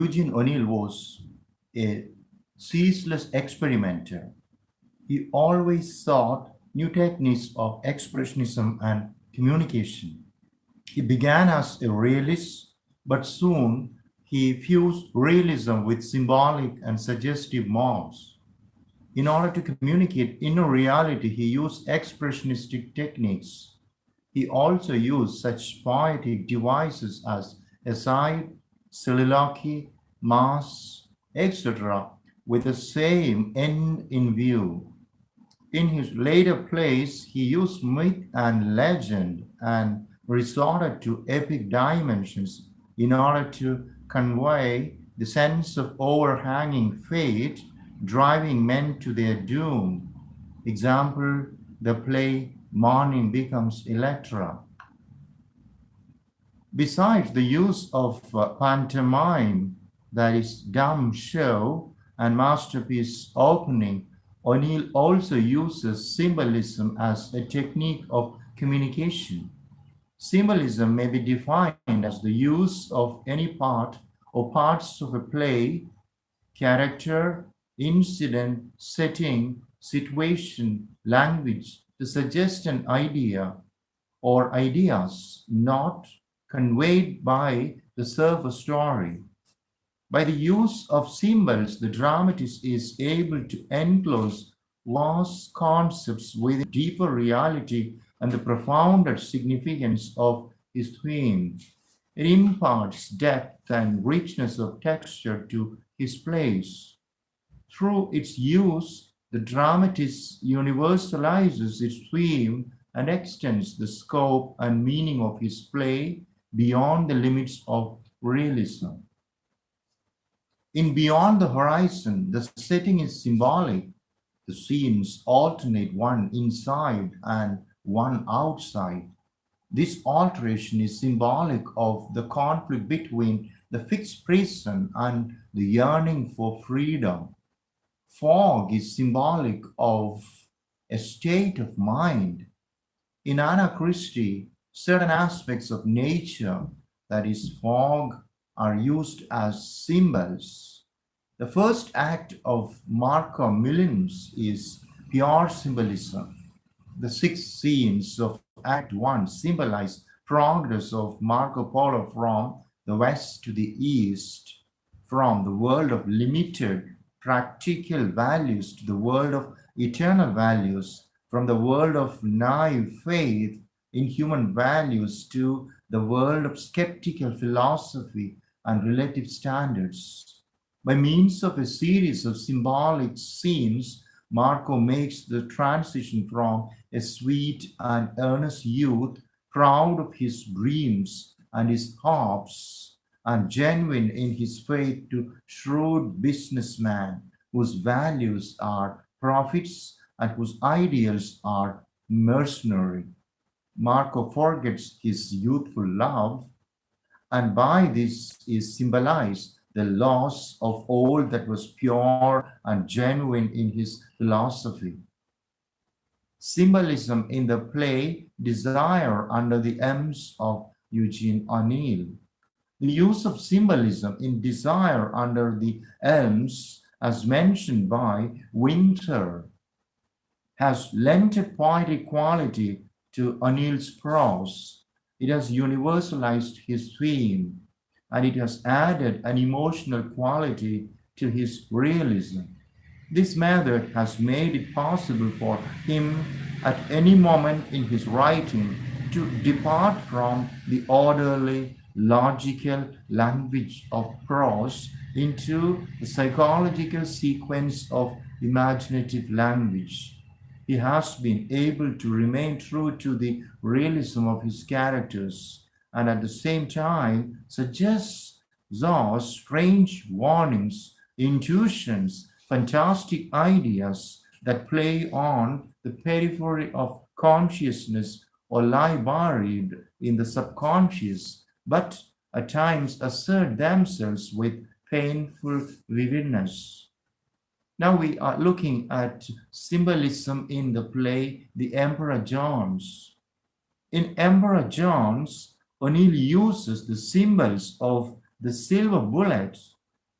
Eugene O'Neill was a ceaseless experimenter. He always sought new techniques of expressionism and communication. He began as a realist, but soon he fused realism with symbolic and suggestive modes. In order to communicate inner reality, he used expressionistic techniques. He also used such poetic devices as aside, soliloquy, mass, etc., with the same end in view. In his later plays, he used myth and legend and resorted to epic dimensions in order to convey the sense of overhanging fate driving men to their doom. Example, the play Morning Becomes Electra. Besides the use of pantomime, that is dumb show and masterpiece opening, O'Neill also uses symbolism as a technique of communication. Symbolism may be defined as the use of any part or parts of a play, character, incident, setting, situation, language to suggest an idea or ideas not conveyed by the surface story. By the use of symbols, the dramatist is able to enclose vast concepts with deeper reality and the profounder significance of his theme. It imparts depth and richness of texture to his plays. Through its use, the dramatist universalizes its theme and extends the scope and meaning of his play beyond the limits of realism. In Beyond the Horizon, the setting is symbolic. The scenes alternate one inside and one outside. This alteration is symbolic of the conflict between the fixed prison and the yearning for freedom. Fog is symbolic of a state of mind. In Anna Christie, certain aspects of nature, that is, fog, are used as symbols. The first act of Marco Millin's is pure symbolism. The six scenes of Act 1 symbolize progress of Marco Polo from the west to the east, from the world of limited practical values to the world of eternal values, from the world of naive faith in human values to the world of skeptical philosophy and relative standards. By means of a series of symbolic scenes, Marco makes the transition from a sweet and earnest youth, proud of his dreams and his hopes, and genuine in his faith, to shrewd businessman whose values are profits and whose ideals are mercenary. Marco forgets his youthful love, and by this is symbolized the loss of all that was pure and genuine in his philosophy. Symbolism in the play Desire under the Elms of Eugene O'Neill. The use of symbolism in Desire under the Elms, as mentioned by Winter, has lent a poetic quality to O'Neill's prose. It has universalized his theme, and it has added an emotional quality to his realism. This method has made it possible for him at any moment in his writing to depart from the orderly, logical language of prose into the psychological sequence of imaginative language. He has been able to remain true to the realism of his characters and at the same time suggests those strange warnings, intuitions, fantastic ideas that play on the periphery of consciousness or lie buried in the subconscious, but at times assert themselves with painful vividness. Now we are looking at symbolism in the play The Emperor Jones. In Emperor Jones, O'Neill uses the symbols of the silver bullet,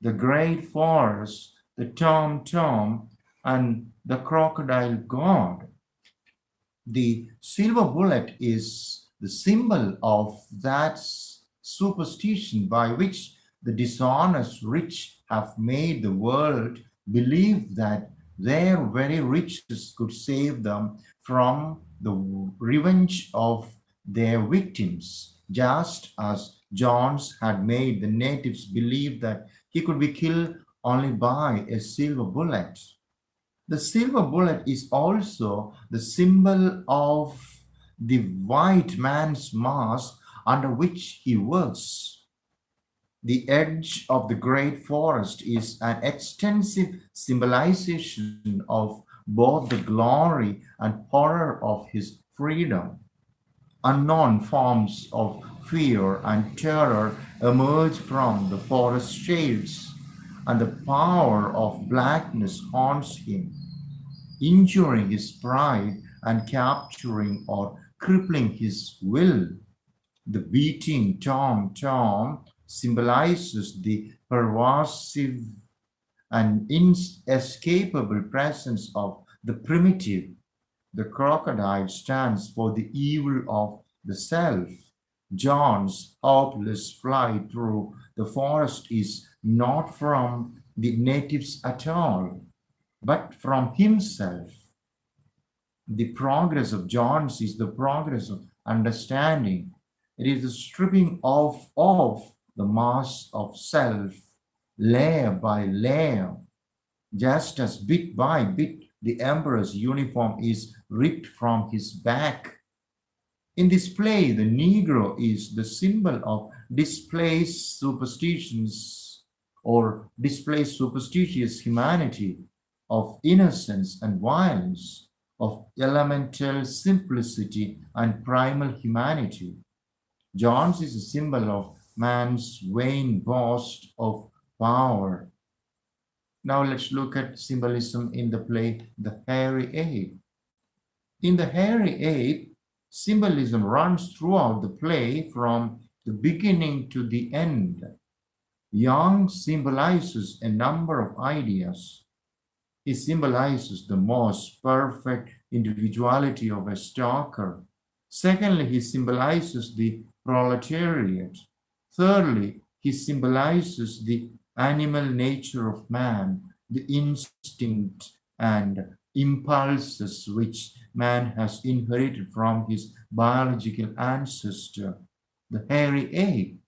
the great forest, the tom-tom, and the crocodile god. The silver bullet is the symbol of that superstition by which the dishonest rich have made the world believe that their very riches could save them from the revenge of their victims, just as Jones had made the natives believe that he could be killed only by a silver bullet. The silver bullet is also the symbol of the white man's mask under which he works. The edge of the great forest is an extensive symbolization of both the glory and horror of his freedom. Unknown forms of fear and terror emerge from the forest shades, and the power of blackness haunts him, injuring his pride and capturing or crippling his will. The beating tom-tom symbolizes the pervasive and inescapable presence of the primitive. The crocodile stands for the evil of the self. John's hopeless flight through the forest is not from the natives at all, but from himself. The progress of John's is the progress of understanding. It is the stripping off of the mask of self, layer by layer, just as bit by bit the emperor's uniform is ripped from his back. In this play, the Negro is the symbol of displaced superstitions or displaced superstitious humanity, of innocence and violence, of elemental simplicity and primal humanity. John's is a symbol of man's vain boast of power. Now let's look at symbolism in the play The Hairy Ape. In The Hairy Ape, symbolism runs throughout the play from the beginning to the end. Young symbolizes a number of ideas. He symbolizes the most perfect individuality of a stalker. Secondly, he symbolizes the proletariat. Thirdly, he symbolizes the animal nature of man, the instinct and impulses which man has inherited from his biological ancestor, the hairy ape.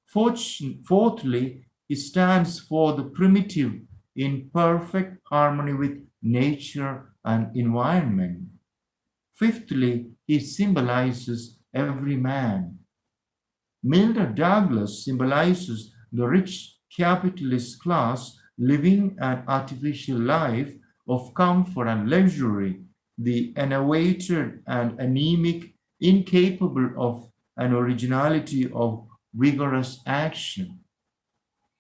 Fourthly, he stands for the primitive in perfect harmony with nature and environment. Fifthly, he symbolizes every man. Mildred Douglas symbolizes the rich capitalist class living an artificial life of comfort and luxury, the enervated and anemic, incapable of an originality of vigorous action.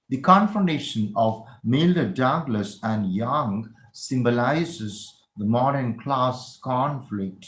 The confrontation of Mildred Douglas and Young symbolizes the modern class conflict,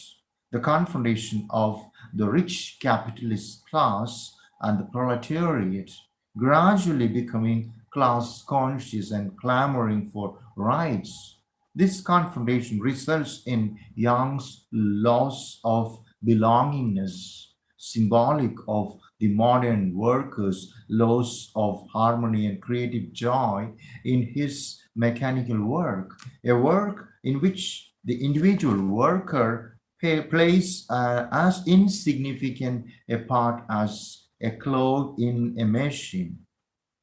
the confrontation of the rich capitalist class and the proletariat, gradually becoming class conscious and clamoring for rights. This confrontation results in Young's loss of belongingness, symbolic of the modern worker's loss of harmony and creative joy in his mechanical work, a work in which the individual worker plays as insignificant a part as a clog in a machine.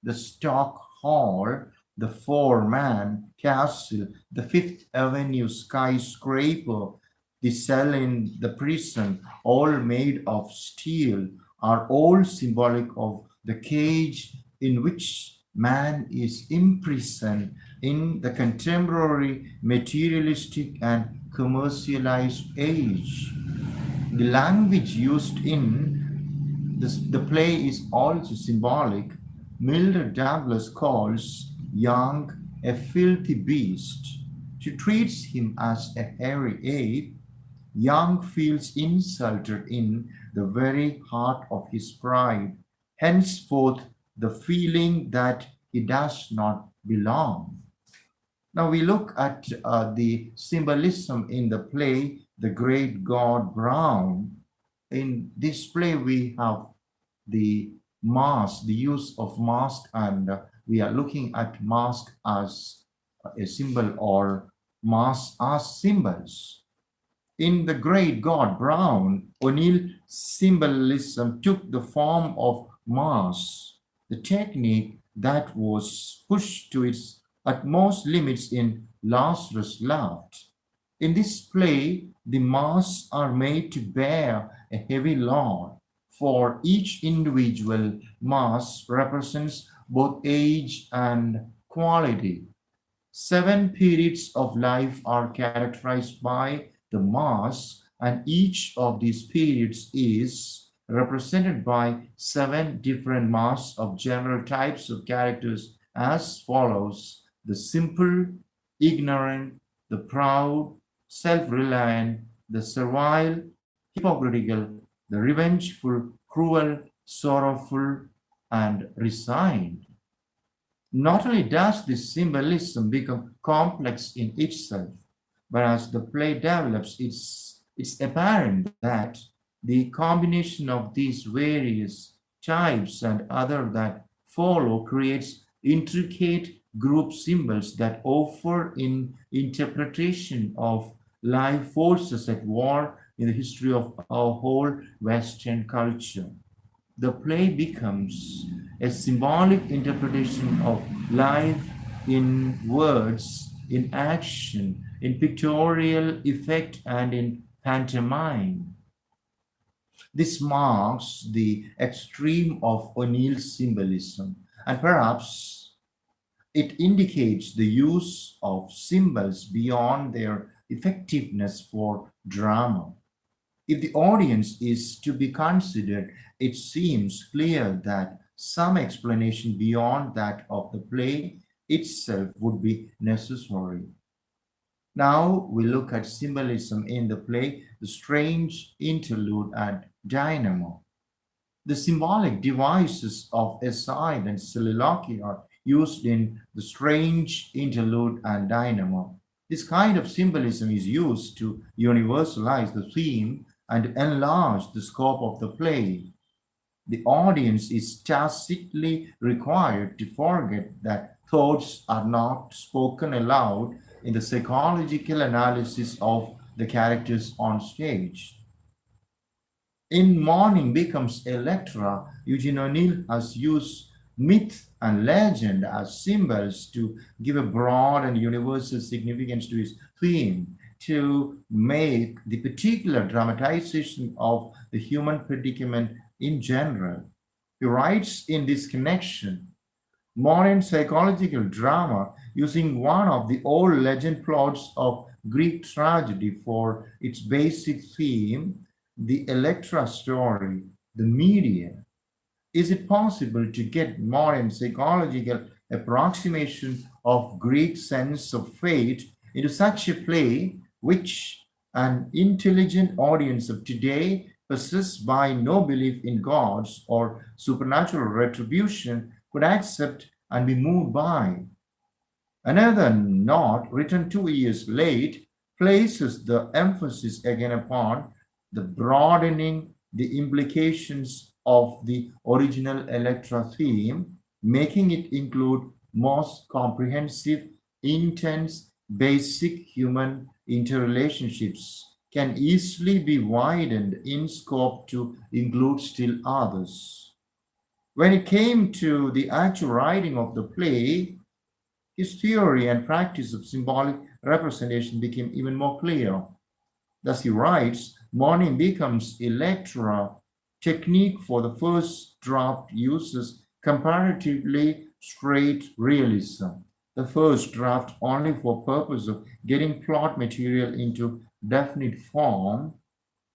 The Stock Hall, the Four-Man Castle, the Fifth Avenue skyscraper, the cell in the prison, all made of steel, are all symbolic of the cage in which man is imprisoned in the contemporary materialistic and commercialized age. The language used in the play is also symbolic. Mildred Douglas calls Young a filthy beast. She treats him as a hairy ape. Young feels insulted in the very heart of his pride. Henceforth, the feeling that he does not belong. Now we look at the symbolism in the play The Great God Brown. In this play, we have the mask, the use of mask, and we are looking at mask as a symbol or mask as symbols. In The Great God Brown, O'Neill symbolism took the form of mask, the technique that was pushed to its utmost limits in Lazarus Left. In this play, the masks are made to bear a heavy load, for each individual mask represents both age and quality. 7 periods of life are characterized by the mass, and each of these periods is represented by 7 different masks of general types of characters as follows: the simple, ignorant, the proud, self reliant, the servile, hypocritical, the revengeful, cruel, sorrowful, and resigned. Not only does this symbolism become complex in itself, but as the play develops, it's apparent that the combination of these various types and other that follow creates intricate group symbols that offer in interpretation of life forces at war in the history of our whole Western culture. The play becomes a symbolic interpretation of life in words, in action, in pictorial effect, and in pantomime. This marks the extreme of O'Neill's symbolism, and perhaps it indicates the use of symbols beyond their effectiveness for drama. If the audience is to be considered, it seems clear that some explanation beyond that of the play itself would be necessary. Now we look at symbolism in the play The Strange Interlude and Dynamo. The symbolic devices of aside and soliloquy are used in The Strange Interlude and Dynamo. This kind of symbolism is used to universalize the theme and enlarge the scope of the play. The audience is tacitly required to forget that thoughts are not spoken aloud in the psychological analysis of the characters on stage. In Morning Becomes Electra, Eugene O'Neill has used myth and legend as symbols to give a broad and universal significance to his theme, to make the particular dramatization of the human predicament in general. He writes in this connection: modern psychological drama, using one of the old legend plots of Greek tragedy for its basic theme, the Electra story, the Medea. Is it possible to get modern psychological approximation of Greek sense of fate into such a play which an intelligent audience of today, possessed by no belief in gods or supernatural retribution, could accept and be moved by? Another note, written 2 years late, places the emphasis again upon the broadening the implications of the original Electra theme, making it include most comprehensive, intense, basic human interrelationships, can easily be widened in scope to include still others. When it came to the actual writing of the play, his theory and practice of symbolic representation became even more clear. Thus he writes, Morning Becomes Electra technique for the first draft uses comparatively straight realism. The first draft only for purpose of getting plot material into definite form,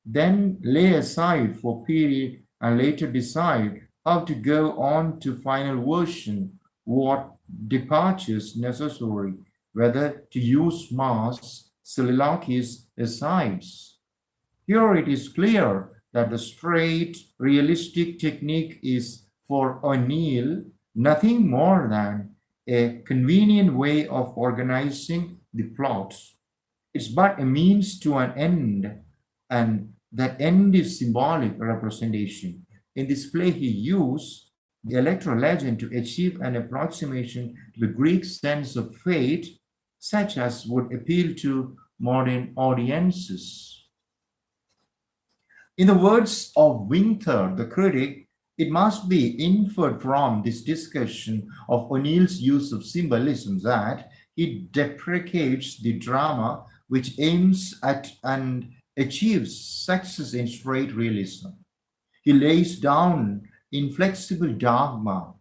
then lay aside for period and later decide how to go on to final version, what departures necessary, whether to use masks, soliloquies, asides. Here it is clear that the straight, realistic technique is for O'Neill nothing more than a convenient way of organizing the plot. It's but a means to an end, and that end is symbolic representation. In this play, he used the electoral legend to achieve an approximation to the Greek sense of fate, such as would appeal to modern audiences. In the words of Winther, the critic, it must be inferred from this discussion of O'Neill's use of symbolism that he deprecates the drama which aims at and achieves success in straight realism. He lays down inflexible dogma,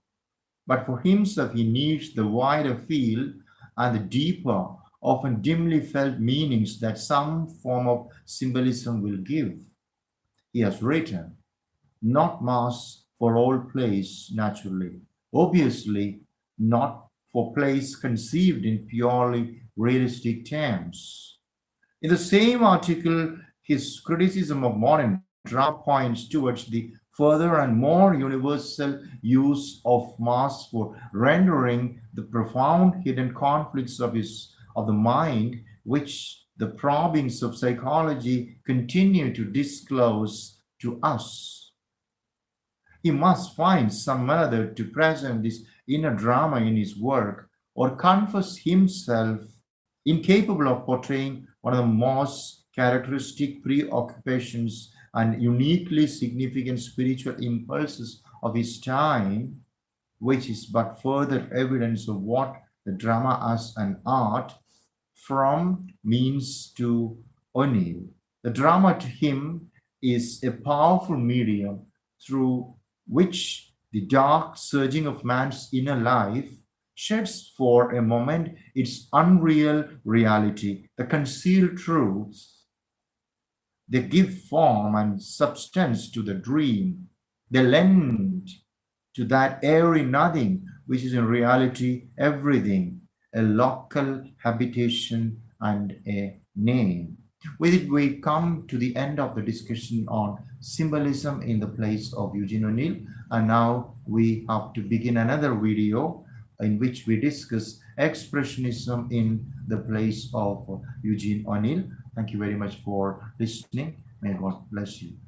but for himself he needs the wider field and the deeper, often dimly felt meanings that some form of symbolism will give. He has written, not mass for all plays naturally, obviously not for plays conceived in purely realistic terms. In the same article, his criticism of modern drama points towards the further and more universal use of mass for rendering the profound hidden conflicts of the mind, which the probings of psychology continue to disclose to us. He must find some method to present this inner drama in his work, or confess himself incapable of portraying one of the most characteristic preoccupations and uniquely significant spiritual impulses of his time, which is but further evidence of what the drama as an art from means to O'Neill. The drama to him is a powerful medium through which the dark surging of man's inner life sheds for a moment its unreal reality, the concealed truths. They give form and substance to the dream. They lend to that airy nothing, which is in reality everything, a local habitation and a name. With it, we come to the end of the discussion on symbolism in the place of Eugene O'Neill. And now we have to begin another video in which we discuss expressionism in the place of Eugene O'Neill. Thank you very much for listening. May God bless you.